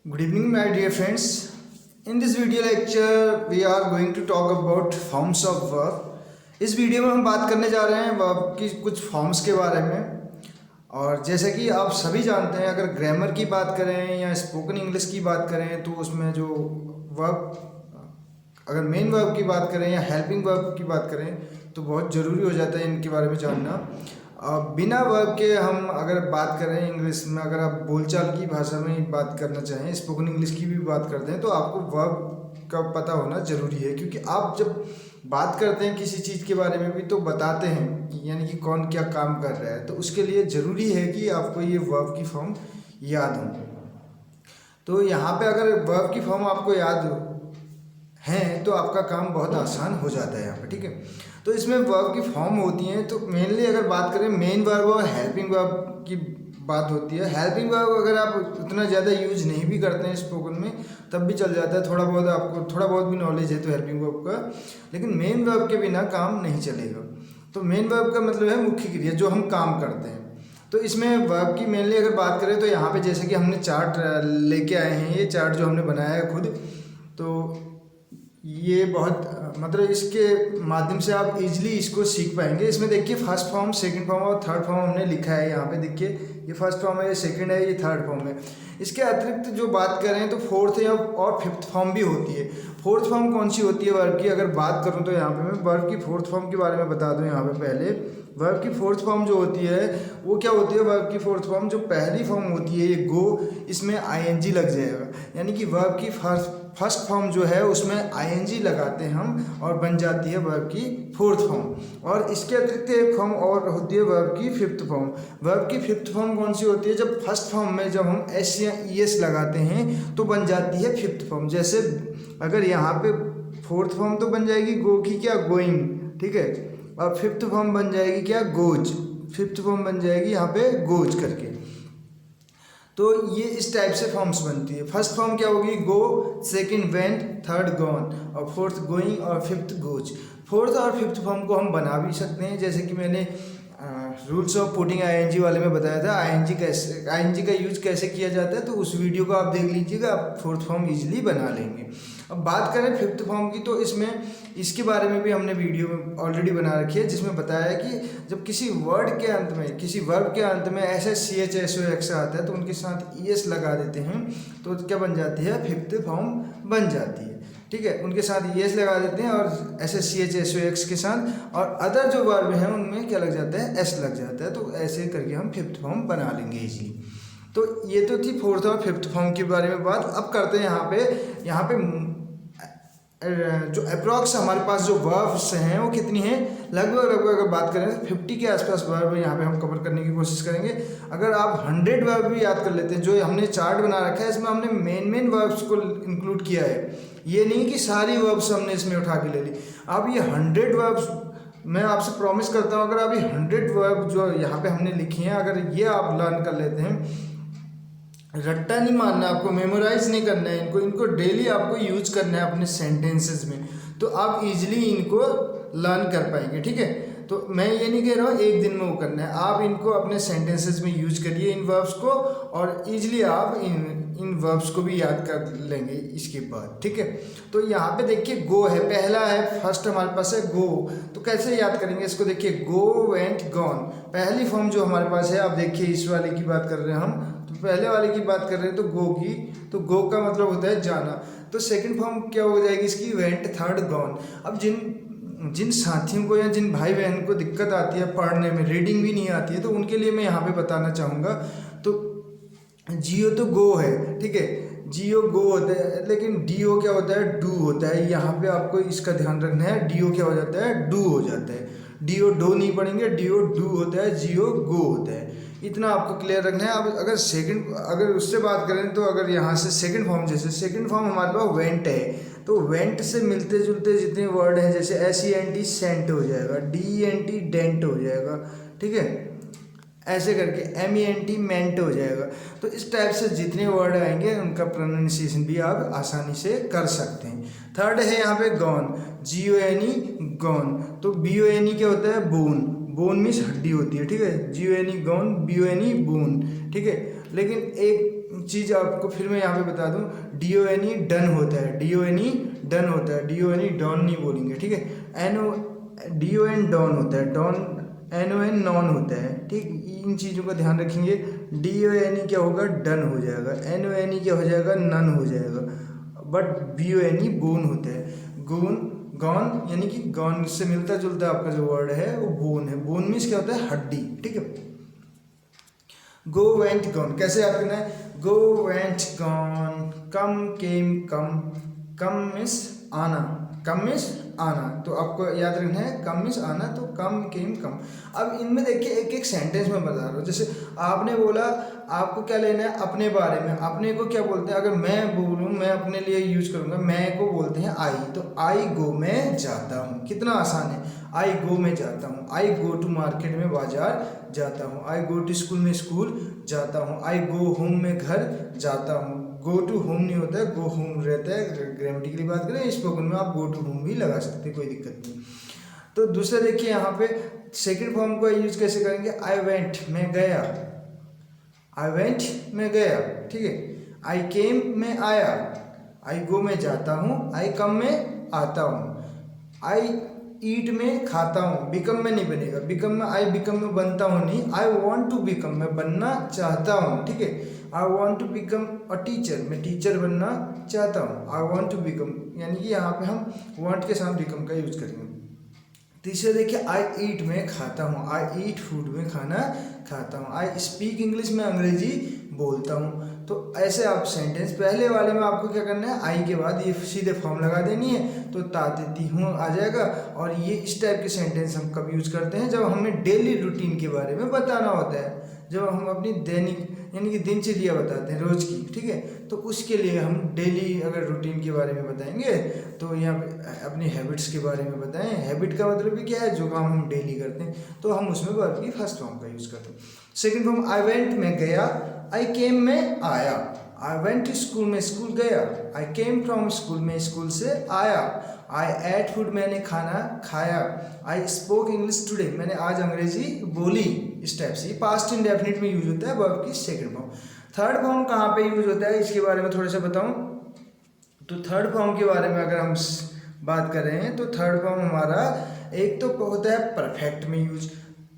Good evening, my dear friends. In this video lecture, we are going to talk about forms of verb. इस video में हम बात करने जा रहे हैं वर्ब की कुछ फॉर्म्स के बारे में। और जैसे कि आप सभी जानते हैं, अगर ग्रामर की बात करें या स्पोकन इंग्लिश की बात करें तो उसमें जो वर्ब, अगर मेन वर्ब की बात करें या हेल्पिंग वर्ब की बात करें तो बहुत ज़रूरी हो जाता है इनके बारे में जानना। बिना वर्ब के हम अगर बात करें इंग्लिश में, अगर आप बोलचाल की भाषा में बात करना चाहें, स्पोकन इंग्लिश की भी बात करते हैं, तो आपको वर्ब का पता होना ज़रूरी है। क्योंकि आप जब बात करते हैं किसी चीज़ के बारे में भी तो बताते हैं कि यानी कि कौन क्या काम कर रहा है, तो उसके लिए ज़रूरी है कि आपको ये वर्ब की फॉर्म याद हो। तो यहाँ पे अगर वर्ब की फॉर्म आपको याद हैं तो आपका काम बहुत आसान हो जाता है यहाँ पे, ठीक है। तो इसमें वर्ब की फॉर्म होती हैं, तो मेनली अगर बात करें मेन वर्ब और हेल्पिंग वर्ब की बात होती है। हेल्पिंग वर्ब अगर आप उतना ज़्यादा यूज नहीं भी करते हैं स्पोकन में तब भी चल जाता है, थोड़ा बहुत आपको थोड़ा बहुत भी नॉलेज है तो हेल्पिंग वर्ब का, लेकिन मेन वर्ब के बिना काम नहीं चलेगा। तो मेन वर्ब का मतलब है मुख्य क्रिया, जो हम काम करते हैं। तो इसमें वर्ब की मेनली अगर बात करें तो यहाँ पे जैसे कि हमने चार्ट लेके आए हैं, ये चार्ट जो हमने बनाया है खुद, तो ये बहुत मतलब इसके माध्यम से आप इजीली इसको सीख पाएंगे। इसमें देखिए फर्स्ट फॉर्म, सेकंड फॉर्म और थर्ड फॉर्म हमने लिखा है यहाँ पे। देखिए ये फर्स्ट फॉर्म है, ये सेकंड है, ये थर्ड फॉर्म है। इसके अतिरिक्त जो बात करें तो फोर्थ या और फिफ्थ फॉर्म भी होती है। फोर्थ फॉर्म कौन सी होती है वर्ब की, अगर बात करूँ तो यहाँ पे मैं वर्ब की फोर्थ फॉर्म के बारे में बता दूँ। यहाँ पे पहले वर्ब की फोर्थ फॉर्म जो होती है वो क्या होती है, वर्ब की फोर्थ फॉर्म जो पहली फॉर्म होती है ये गो, इसमें आईएनजी लग जाएगा, यानी कि वर्ब की फर्स्ट फॉर्म जो है उसमें आईएनजी लगाते हैं हम और बन जाती है वर्ब की फोर्थ फॉर्म। और इसके अतिरिक्त एक फॉर्म और होती है वर्ब की फिफ्थ फॉर्म। वर्ब की फिफ्थ फॉर्म कौन सी होती है, जब फर्स्ट फॉर्म में जब हम एस या ईएस लगाते हैं तो बन जाती है फिफ्थ फॉर्म। जैसे अगर यहाँ पे फोर्थ फॉर्म तो बन जाएगी गो की क्या, गोइंग, ठीक है, और फिफ्थ फॉर्म बन जाएगी क्या, गोज। फिफ्थ फॉर्म बन जाएगी यहाँ पे गोज करके। तो ये इस टाइप से फॉर्म्स बनती है। फर्स्ट फॉर्म क्या होगी, गो, सेकंड वेंट, थर्ड गॉन और फोर्थ गोइंग और फिफ्थ गोज। फोर्थ और फिफ्थ फॉर्म को हम बना भी सकते हैं, जैसे कि मैंने रूल्स ऑफ पुटिंग आईएनजी वाले में बताया था आईएनजी का यूज कैसे किया जाता है, तो उस वीडियो को आप देख लीजिएगा, आप फोर्थ फॉर्म इजीली बना लेंगे। अब बात करें फिफ्थ फॉर्म की, तो इसमें इसके बारे में भी हमने वीडियो में ऑलरेडी बना रखी है, जिसमें बताया है कि जब किसी वर्ड के अंत में, किसी वर्ब के अंत में ऐसे CHSOX आता है तो उनके साथ ES लगा देते हैं तो क्या बन जाती है, फिफ्थ फॉर्म बन जाती है, ठीक है। उनके साथ ES लगा देते हैं और ऐसे CHSOX के साथ, और अदर जो वर्ब हैं उनमें क्या लग जाता है, S लग जाता है, तो ऐसे करके हम फिफ्थ फॉर्म बना लेंगे इजीली। तो ये तो थी फोर्थ और फिफ्थ फॉर्म के बारे में बात। अब करते हैं यहाँ पे जो अप्रॉक्स हमारे पास जो वर्ब्स हैं वो कितनी हैं, लगभग अगर बात करें तो 50 के आसपास वर्ब यहाँ पे हम कवर करने की कोशिश करेंगे। अगर आप 100 वर्ब भी याद कर लेते हैं, जो हमने चार्ट बना रखा है इसमें हमने मेन वर्ब्स को इंक्लूड किया है, ये नहीं कि सारी वर्ब्स हमने इसमें उठा के ले ली। आप ये 100 वर्ब्स, मैं आपसे प्रॉमिस करता हूँ, अगर आप ये 100 वर्ब जो यहाँ पे हमने लिखी हैं, अगर ये आप लर्न कर लेते हैं, रट्टा नहीं मारना, आपको मेमोराइज नहीं करना है, इनको डेली आपको यूज करना है अपने सेंटेंसेस में, तो आप इजीली इनको लर्न कर पाएंगे, ठीक है। तो मैं ये नहीं कह रहा हूँ एक दिन में वो करना है, आप इनको अपने सेंटेंसेस में यूज करिए इन वर्ब्स को, और इजीली आप इन वर्ब्स को भी याद कर लेंगे इसके बाद, ठीक है। तो यहाँ पे देखिए गो है, पहला है, फर्स्ट हमारे पास है गो, तो कैसे याद करेंगे इसको, देखिए गो, वेंट, गॉन, पहली फॉर्म जो हमारे पास है। आप देखिए इस वाले की बात कर रहे हैं हम, तो पहले वाले की बात कर रहे हैं तो गो की, तो गो का मतलब होता है जाना। तो सेकंड फॉर्म क्या हो जाएगी इसकी, वेंट, थर्ड गॉन। अब जिन साथियों को या जिन भाई बहन को दिक्कत आती है पढ़ने में, रीडिंग भी नहीं आती है, तो उनके लिए मैं यहाँ पे बताना चाहूँगा। तो जियो तो गो है, ठीक है, जियो गो होता है, लेकिन डीओ क्या होता है, डू होता है। यहाँ पे आपको इसका ध्यान रखना है, डीओ क्या हो जाता है, डू हो जाता है। डीओ डो नहीं पढ़ेंगे, डीओ डू होता है, जियो गो होता है, इतना आपको क्लियर रखना है। अब अगर उससे बात करें तो अगर यहाँ से सेकंड फॉर्म, जैसे सेकंड फॉर्म हमारे पास वेंट है, तो वेंट से मिलते जुलते जितने वर्ड हैं, जैसे SENT सेंट हो जाएगा, DENT डेंट हो जाएगा, ठीक है, ऐसे करके MENT मेंट हो जाएगा। तो इस टाइप से जितने वर्ड आएंगे उनका प्रोनाउंसिएशन भी आप आसानी से कर सकते हैं। थर्ड है यहाँ पे गॉन, GONE गॉन, तो BONE क्या होता है, बोन, बोन मीन्स हड्डी होती है, ठीक है, GONE गॉन, BONE बोन, ठीक है। लेकिन एक चीज़ आपको फिर मैं यहाँ पे बता दूँ, DONE डन होता है, DONE डन होता है, DONE डॉन नहीं बोलेंगे, ठीक है। DON डॉन होता है, डॉन NON नॉन होता है, ठीक। इन चीज़ों का ध्यान रखेंगे। DONE क्या होगा, डन हो जाएगा, NONE क्या हो जाएगा, नन हो जाएगा, बट BONE बोन होता है। गोन गॉन यानी कि गॉन से मिलता जुलता आपका जो वर्ड है वो बोन है। बोन मीन्स क्या होता है, हड्डी, ठीक है। गो वेंट गॉन कैसे याद करना है, गो वेंट गॉन, कम केम कम, कम मीन्स आना, कम मीन्स आना, तो आपको याद रखना है कम मीन्स आना, तो कम केम कम। अब इनमें देखिए एक एक सेंटेंस में बता रहा हूँ। जैसे आपने बोला, आपको क्या लेना है, अपने बारे में। अपने को क्या बोलते हैं, अगर मैं बोलूँ, मैं अपने लिए यूज करूँगा, मैं को बोलते हैं आई, तो आई गो मैं जाता हूँ। कितना आसान है, आई गो मैं जाता हूँ, आई गो टू मार्केट में बाजार जाता हूँ, आई गो टू स्कूल में स्कूल जाता हूँ, आई गो होम में घर जाता हूँ। गो टू होम नहीं होता है, गो होम रहता है। ग्रामेटिकली बात करें, स्पोकन में आप गो टू होम भी लगा सकते हैं, कोई दिक्कत नहीं। तो दूसरा देखिए यहाँ पे सेकंड फॉर्म का यूज कैसे करेंगे, आई वेंट मैं गया, आई वेंट मैं गया, ठीक है। आई केम मैं आया, आई गो मैं जाता हूँ, आई कम में आता हूँ, आई ईट में खाता हूँ। बिकम में नहीं बनेगा, बिकम में आई बिकम में बनता हूँ नहीं, आई वॉन्ट टू बिकम मैं बनना चाहता हूँ, ठीक है। I want to become a teacher मैं टीचर बनना चाहता हूँ। आई वॉन्ट टू बिकम यानी कि यहाँ पे हम वॉन्ट के साथ बिकम का यूज करेंगे। तीसरा देखिए, आई ईट में खाता हूँ, आई ईट फूड में खाना खाता हूँ। आई स्पीक इंग्लिश में अंग्रेजी बोलता हूँ। तो ऐसे आप सेंटेंस, पहले वाले में आपको क्या करना है, आई के बाद ये सीधे फॉर्म लगा देनी है, तो ताती हूँ आ जाएगा। और ये इस टाइप के सेंटेंस हम कब यूज करते हैं, जब हमें डेली रूटीन के बारे में बताना होता है, जब हम अपनी दैनिक यानी कि दिनचर्या बताते हैं रोज की, ठीक है। तो उसके लिए हम डेली अगर रूटीन के बारे में बताएंगे, तो यहाँ पे अपनी हैबिट्स के बारे में बताएं। हैबिट का मतलब भी क्या है, जो काम हम डेली करते हैं, तो हम उसमें वर्ब की फर्स्ट फॉर्म का यूज करते हैं। सेकंड फॉर्म, आई वेंट मैं गया, आई केम में आया, आई वेंट टू स्कूल में स्कूल गया, आई केम फ्रॉम स्कूल में स्कूल से आया, आई एट फूड मैंने खाना खाया, आई स्पोक इंग्लिश टुडे मैंने आज अंग्रेजी बोली। इस टाइप से पास्ट इंडेफिनिट में यूज होता है वर्ब की सेकंड फॉर्म। थर्ड फॉर्म कहाँ पे यूज होता है, इसके बारे में थोड़ा सा बताऊं। तो थर्ड फॉर्म के बारे में अगर हम बात कर रहे हैं, तो थर्ड फॉर्म हमारा एक तो होता है परफेक्ट में use,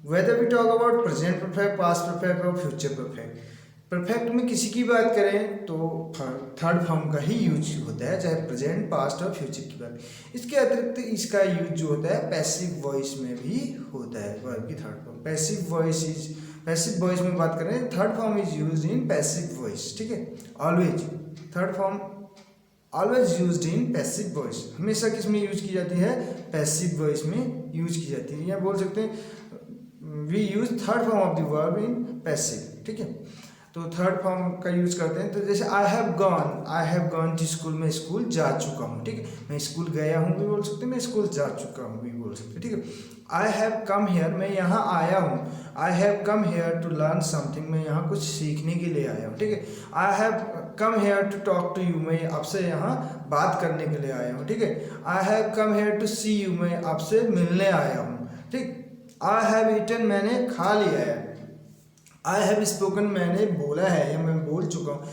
whether we talk about present perfect, past perfect और फ्यूचर परफेक्ट। परफेक्ट में किसी की बात करें तो थर्ड फॉर्म का ही यूज होता है, चाहे प्रेजेंट पास्ट और फ्यूचर की बात। इसके अतिरिक्त इसका यूज जो होता है पैसिव वॉइस में भी होता है वर्ब की थर्ड फॉर्म। पैसिव वॉइस में बात करें, third form is used in passive voice, ठीक है। Always third form always used in passive voice, हमेशा किस में यूज की जाती है, पैसिव वॉइस में यूज की जाती है। या बोल सकते हैं we use third form of the verb in passive, ठीक है। तो थर्ड फॉर्म का यूज करते हैं। तो जैसे I have gone to school मैं स्कूल जा चुका हूँ, ठीक है। मैं स्कूल गया हूँ भी बोल सकते हैं, मैं स्कूल जा चुका हूँ भी बोल सकते हैं, ठीक है। आई हैव कम हेयर मैं यहाँ आया हूँ, I have come here to learn something मैं यहाँ कुछ सीखने के लिए आया हूँ, ठीक है। I have come here to talk to you मैं आपसे यहाँ बात करने के लिए आया हूँ, ठीक है। I have come here to see you मैं आपसे मिलने आया हूँ, ठीक। आई हैव ईटन मैंने खा लिया है, आई हैव स्पोकन मैंने बोला है या मैं बोल चुका हूँ,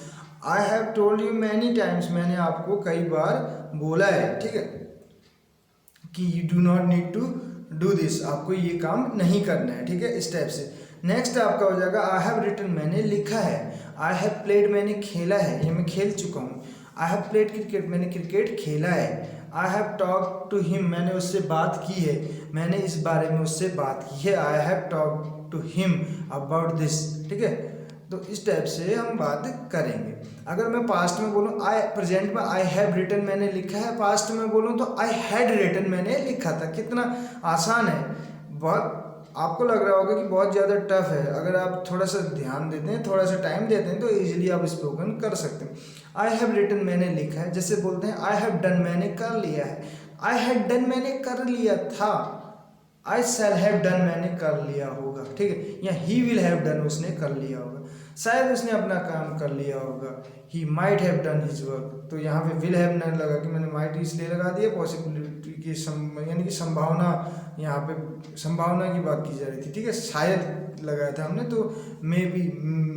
I have told you many times मैंने आपको कई बार बोला है, ठीक है, कि you do not need to do this, आपको ये काम नहीं करना है, ठीक है। इस टाइप से नेक्स्ट आपका हो जाएगा आई हैव रिटन मैंने लिखा है, आई हैव प्लेड मैंने खेला है या मैं खेल चुका हूँ, आई हैव प्लेड क्रिकेट मैंने क्रिकेट खेला है, I have talk to him मैंने उससे बात की है, मैंने इस बारे में उससे बात की है, I have talk to him about this, ठीक है। तो इस टाइप से हम बात करेंगे। अगर मैं पास्ट में बोलूँ, आई प्रेजेंट में आई हैव रिटन मैंने लिखा है, पास्ट में बोलूँ तो आई हैड रिटन मैंने लिखा था। कितना आसान है, बहुत आपको लग रहा होगा कि बहुत ज़्यादा टफ है। अगर आप थोड़ा सा ध्यान देते हैं, थोड़ा सा टाइम देते हैं, तो इजीली आप स्पोकन कर सकते हैं। आई हैव रिटन मैंने लिखा है, जैसे बोलते हैं आई हैव डन मैंने कर लिया है, आई हैड डन मैंने कर लिया था, आई शैल हैव डन मैंने कर लिया होगा, ठीक है, या ही विल हैव डन उसने कर लिया होगा। शायद उसने अपना काम कर लिया होगा, he might have done his work. तो यहाँ पे विल हैव न लगा कि मैंने माइट इसलिए लगा दिया पॉसिबिलिटी की यानी कि संभावना, यहाँ पे संभावना की बात की जा रही थी, ठीक है, शायद लगाया था हमने, तो मे बी,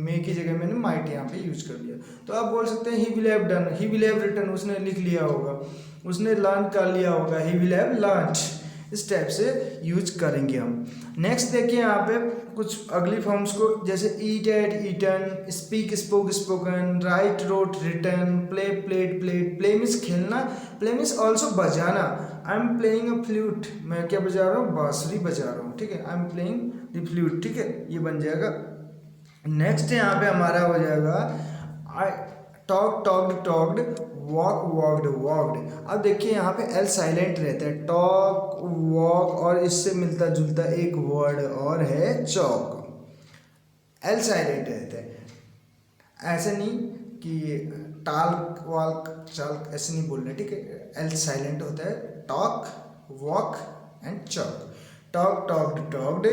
मे की जगह मैंने माइट यहाँ पे यूज कर लिया। तो आप बोल सकते हैं he will have done, he will have written, उसने लिख लिया होगा, उसने लर्न कर लिया होगा, ही विल हैव लर्न्ड। इस टाइप से यूज करेंगे हम। नेक्स्ट देखिए यहाँ पे कुछ अगली फॉर्म्स को, जैसे eat ate eaten, speak spoke spoken, write wrote written, play played played. Play means खेलना, प्ले मीन्स ऑल्सो बजाना। I am playing a flute, मैं क्या बजा रहा हूँ, बांसुरी बजा रहा हूँ, ठीक है, आई एम प्लेइंग द फ्लूट, ठीक है, ये बन जाएगा। नेक्स्ट यहाँ पे हमारा हो जाएगा I talk talked talked, walk walked walked. अब देखिए यहाँ पे एल साइलेंट रहता है, टॉक वॉक, और इससे मिलता जुलता एक वर्ड और है चौक, एल साइलेंट रहता है। ऐसे नहीं कि टाल्क वाल्क चाल्क ऐसे नहीं बोल रहे, ठीक है, एल साइलेंट होता है, talk walk and chalk. Talk talked talked,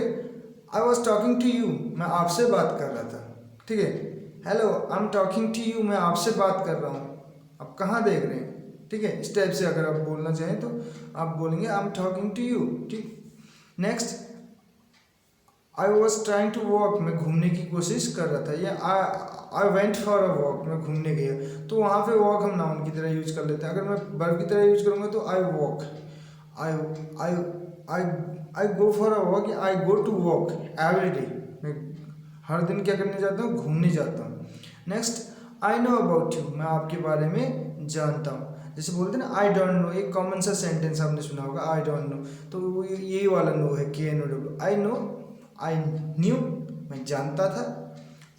I was talking to you, मैं आपसे बात कर रहा था, ठीक है, hello I am talking to you, मैं आपसे बात कर रहा हूँ, आप कहाँ देख रहे हैं, ठीक है। इस टाइप से अगर आप बोलना चाहें तो आप बोलेंगे I am talking to you, ठीक। Next, I was trying to walk, मैं घूमने की कोशिश कर रहा था, या I went for a walk, मैं घूमने गया। तो वहाँ पे वॉक हम नाउन की तरह यूज कर लेते हैं। अगर मैं वर्ब की तरह यूज करूँगा तो I walk, I go for a walk, I go to walk every day, मैं हर दिन क्या करने जाता हूँ, घूमने जाता हूँ। Next, I know about you, मैं आपके बारे में जानता हूँ। जैसे बोलते हैं ना आई डोंट नो, एक कॉमन सा सेंटेंस आपने सुना होगा, आई डोंट नो, तो वो यही वाला नो है, K N O W. I know, I knew, मैं जानता था।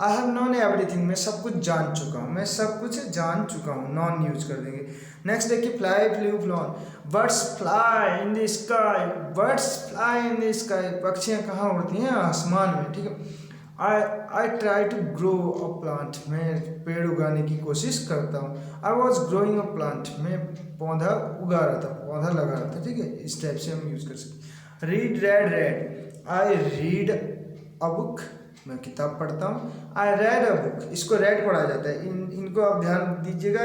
आई हैव नॉन एवरीथिंग, मैं सब कुछ जान चुका हूँ, मैं सब कुछ जान चुका हूँ, नॉन यूज कर देंगे। नेक्स्ट देखिए, fly flew flown, birds fly in the sky, birds fly in the sky, पक्षियाँ कहाँ उड़ती हैं, आसमान में, ठीक है। I try to grow a plant, मैं पेड़ उगाने की कोशिश करता हूँ। I was growing a plant, मैं पौधा उगा रहा था, पौधा लगा रहा था, ठीक है। इस टाइप से हम यूज कर सकते हैं। Read read red, I read a book, मैं किताब पढ़ता हूँ। आई रेड अ बुक, इसको रेड पढ़ा जाता है, इनको आप ध्यान दीजिएगा,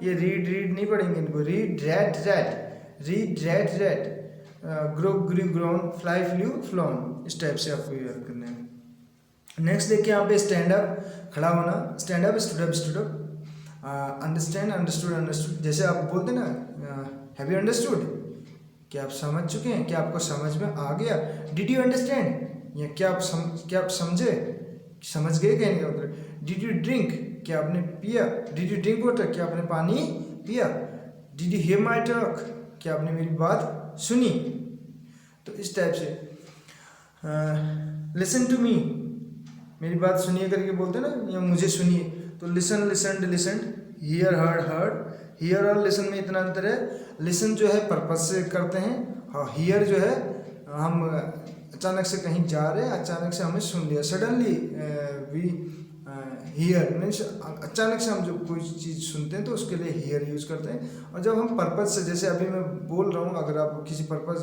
ये रीड नहीं पढ़ेंगे इनको, read read read, read read read, grow grew grown, fly flew flown, इस टाइप से आपको याद करना है। नेक्स्ट देखिए यहाँ पे स्टैंड अप, खड़ा होना, stand up stood up stood up, understand understood understood, जैसे आप बोलते ना हैव यू अंडरस्टूड, क्या आप समझ चुके हैं, क्या आपको समझ में आ गया। डिड यू अंडरस्टैंड, या क्या आप समझे, समझ गए कहने का मतलब। डिड यू ड्रिंक, क्या आपने पिया। डिड यू ड्रिंक वाटर, क्या आपने पानी पिया। Did you here my talk, क्या आपने मेरी बात सुनी। तो इस टाइप से लिसन टू मी, मेरी बात सुनिए करके बोलते हैं ना, या मुझे सुनिए, तो listen listened listened, here heard heard, here और लिसन में इतना अंतर है। लिसन जो है पर्पज से करते हैं, और हियर जो है हम अचानक से कहीं जा रहे हैं, अचानक से हमें सुन लिया, सडनली वी हियर मीन्स अचानक से हम जब कोई चीज़ सुनते हैं तो उसके लिए हियर यूज़ करते हैं। और जब हम पर्पज से, जैसे अभी मैं बोल रहा हूँ, अगर आप किसी पर्पज,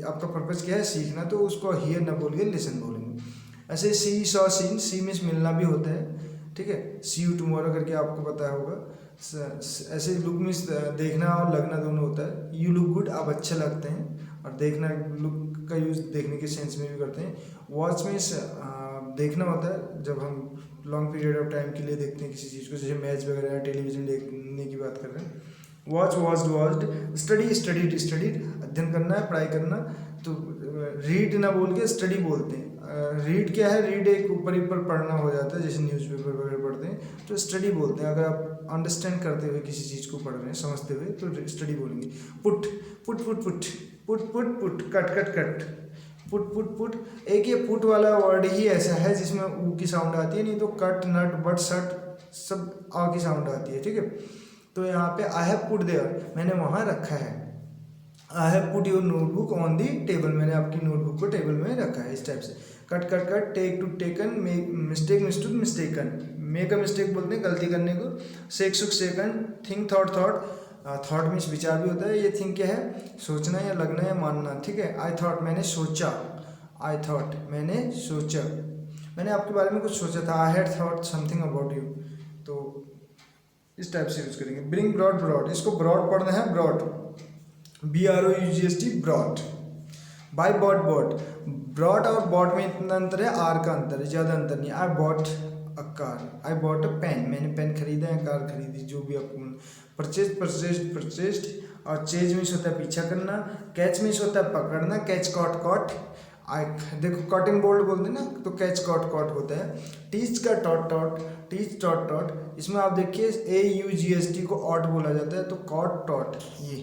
आपका पर्पज क्या है, सीखना, तो उसको हियर ना बोल के लिसन बोलेंगे। ऐसे सी सॉ सीन, सी मीन्स मिलना भी होता है, ठीक है, सी यू टुमारो करके आपको पता होगा। ऐसे लुक मीन्स देखना और लगना दोनों होता है। यू लुक गुड, आप अच्छे लगते हैं, और देखना लुक का यूज़ देखने के सेंस में भी करते हैं। वॉच मीन्स देखना होता है, जब हम लॉन्ग पीरियड ऑफ टाइम के लिए देखते हैं किसी चीज़ को, जैसे मैच वगैरह टेलीविजन देखने की बात कर रहे हैं। Watch watched watched, study studied studied, अध्ययन करना है, पढ़ाई करना। तो रीड ना बोल के स्टडी बोलते हैं। रीड क्या है, रीड एक ऊपर ऊपर पढ़ना हो जाता है, जैसे न्यूज़पेपर वगैरह पढ़ते हैं, तो स्टडी बोलते हैं। अगर आप अंडरस्टैंड करते हुए किसी चीज़ को पढ़ रहे हैं, समझते हुए, तो स्टडी बोलेंगे। Put put put put put put put, cut cut cut, put put put. एक ये पुट वाला वर्ड ही ऐसा है जिसमें ऊ की साउंड आती है, नहीं तो कट नट बट सट सब आ की साउंड आती है, ठीक है। तो यहाँ पे आई हैव पुट देयर, मैंने वहाँ रखा है। I have put your notebook on the table, मैंने आपकी नोटबुक को टेबल में रखा है, इस टाइप से। Cut cut cut, take took taken, make mistake mistook mistaken, make a mistake बोलते हैं गलती करने को। Shake shook shaken, think thought thought, thought means विचार भी होता है। ये थिंक क्या है, सोचना या लगना या मानना, ठीक है। आई थॉट, मैंने सोचा, आई थॉट मैंने सोचा। मैंने आपके बारे में कुछ सोचा था, I had thought something about you, तो इस टाइप से यूज करेंगे। ब्रिंग ब्रॉड, ब्रॉड इसको ब्रॉड पढ़ना है, brought, BROUGHT, brought. Buy bought, bought, brought और बॉट में इतना अंतर है, आर का अंतर है, ज़्यादा अंतर नहीं। I bought a car, I bought a pen, मैंने पेन खरीदा है, कार खरीदी, जो भी आपको। Purchase, purchase, purchased. और चेज मीन्स होता है पीछा करना, कैच मीन्स होता है पकड़ना, कैच कॉट, कॉट। आई देखो कॉटिंग बोल्ड बोलते हैं ना, तो कैच कॉट, कॉट होता है। टीच का taught, taught, teach taught, taught, इसमें आप देखिए AUGST को ऑट बोला जाता है, तो कॉट, टॉट, ये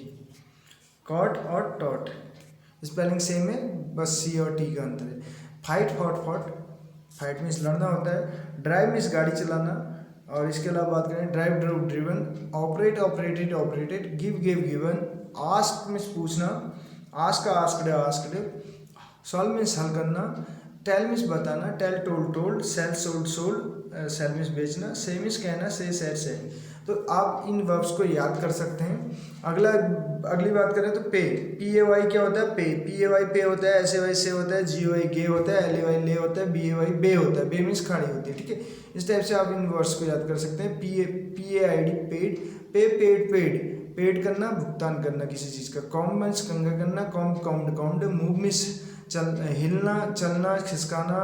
कॉट और टॉट स्पेलिंग सेम है, बस C और T का अंतर है। Fight, fought, fought, fight means लड़ना होता है। ड्राइव मीन्स गाड़ी चलाना। और इसके अलावा बात करें, drive, drove, driven. Operate, operated, operated. Give, give, given. Ask means पूछना, ask, asked, asked. Solve means हल करना। टेल मीन्स बताना, tell, told, told. Sell, sold, sold, sell means बेचना। से मीन्स कहना, से, सेड, सेड। तो आप इन वर्ब्स को याद कर सकते हैं। अगली बात करें तो पे, PAY क्या होता है, पे, PAY पे होता है, SAY से होता है, GOY गे होता है, LAY ले होता है, BAY बे होता है, बे मीन्स खाड़ी होती है, ठीक है। इस टाइप से आप इन वर्ड्स को याद कर सकते हैं। PAID, पेड, पे, पेड, पेड, पेड करना, भुगतान करना किसी चीज़ का। कॉम मीन्स कंगा करना, कॉम, काउंड, काउंड। मूव मीन्स हिलना, चलना, खिसकाना,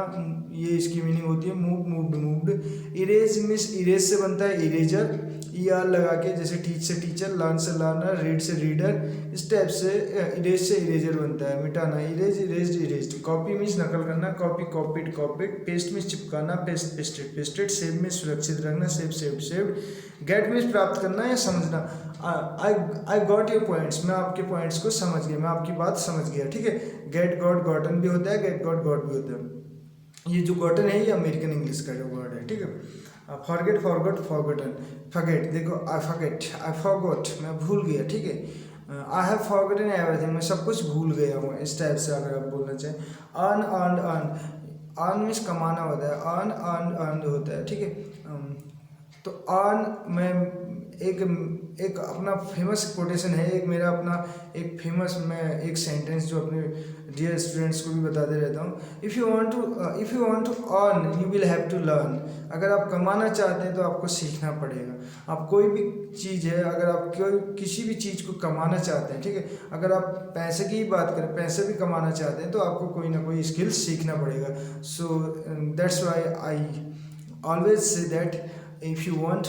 ये इसकी मीनिंग होती है। Move, moved, moved. Erase means erase से बनता है इरेजर, ER लगा के, जैसे टीच से टीचर, लर्न से लर्नर, रीड से रीडर, इस टाइप से इरेज से इरेजर बनता है, मिटाना। Erase, erased, erased. Copy means नकल करना, copy, copied, copied. Paste means चिपकाना, paste, pasted, pasted. Save means सुरक्षित रखना, save, saved, saved. Get means प्राप्त करना या समझना। आई गॉट योर पॉइंट्स, मैं आपके पॉइंट्स को समझ गया, मैं आपकी बात समझ गया, ठीक है। गेट, गॉट, गॉटन भी होता है, गेट, गॉट, गॉट भी होता है। ये जो गॉटन है ये अमेरिकन इंग्लिश का जो वर्ड है, ठीक है। Forget, forgot, forgotten. फॉरगेट देखो, आई फॉरगेट, आई फॉरगॉट, मैं भूल गया, ठीक है। आई हैव फॉरगॉटन एवरीथिंग, मैं सब कुछ भूल गया हूँ, इस टाइप से अगर आप बोलना चाहें। Earn, earn, earn, earn means कमाना होता है, अर्न, अर्न, अर्न होता है, ठीक है। तो अर्न में एक अपना फेमस कोटेशन है, एक मेरा अपना एक फेमस, मैं एक सेंटेंस जो अपने डियर स्टूडेंट्स को भी बताते रहता हूँ। If you want to earn you will have to learn. अगर आप कमाना चाहते हैं तो आपको सीखना पड़ेगा। आप कोई भी चीज़ है, अगर आप किसी भी चीज़ को कमाना चाहते हैं, ठीक है, अगर आप पैसे की ही बात करें, पैसे भी कमाना चाहते हैं तो आपको कोई ना कोई स्किल सीखना पड़ेगा। So that's why I always say that if you want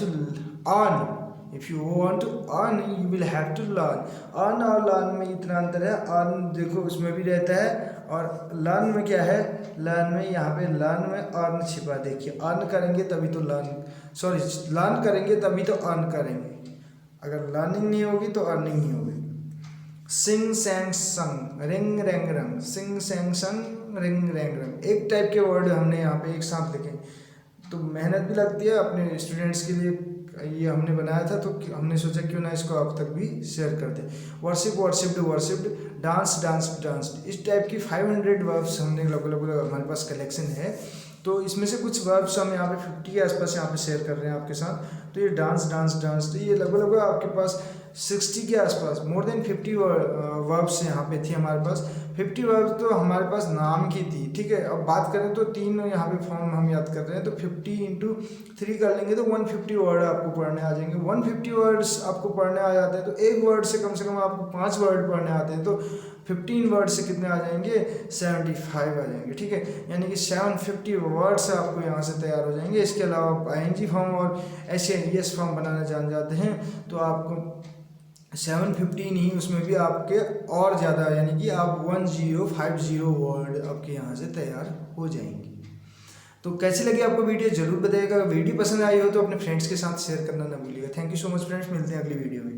to earn you will have to learn। earn और learn में इतना अंतर है। earn देखो उसमें भी रहता है, और learn में क्या है, learn में यहाँ पे learn में earn छिपा, देखिए earn करेंगे तभी तो learn करेंगे तभी तो earn करेंगे। अगर learning नहीं होगी तो earning नहीं होगी। sing, sang, sung, ring, rang, rang, sing, sang, sung, ring, rang, rang, एक टाइप के वर्ड हमने यहाँ पे एक साथ लिखे, तो मेहनत भी लगती है अपने स्टूडेंट्स के लिए। ये हमने बनाया था तो हमने सोचा क्यों ना इसको आप तक भी शेयर करते। Worship, worshipped, worshipped. Dance, dance, danced, इस टाइप की 500 वर्ब्स हमने लगभग हमारे पास कलेक्शन है। तो इसमें से कुछ वर्ब्स हम यहाँ पे 50 के आसपास यहाँ पे शेयर कर रहे हैं आपके साथ। तो ये डांस, डांस, डांस्ड, ये लगभग आपके पास 60 के आसपास, मोर देन 50 वर्ब्स यहाँ पे थी हमारे पास। 50 वर्ब्स तो हमारे पास नाम की थी, ठीक है। अब बात करें तो 3 यहाँ पे फॉर्म हम याद कर रहे हैं, तो 50 × 3 कर लेंगे तो 150 वर्ड आपको पढ़ने आ जाएंगे। 150 वर्ड्स आपको पढ़ने आ जाते हैं तो एक वर्ड से कम आपको 5 वर्ड पढ़ने आते हैं, तो 15 वर्ड से कितने आ जाएंगे, 75 आ जाएंगे, ठीक है। यानी कि 750 वर्ड्स आपको यहाँ से तैयार हो जाएंगे। इसके अलावा आप ING फॉर्म और SAES फॉर्म बनाना जान जाते हैं तो आपको 715 ही, उसमें भी आपके और ज़्यादा, यानी कि आप 1050 वर्ड आपके यहाँ से तैयार हो जाएंगे। तो कैसी लगी आपको वीडियो जरूर बताइएगा। वीडियो पसंद आई हो तो अपने फ्रेंड्स के साथ शेयर करना ना भूलिएगा। Thank you so much friends, मिलते हैं अगली वीडियो में।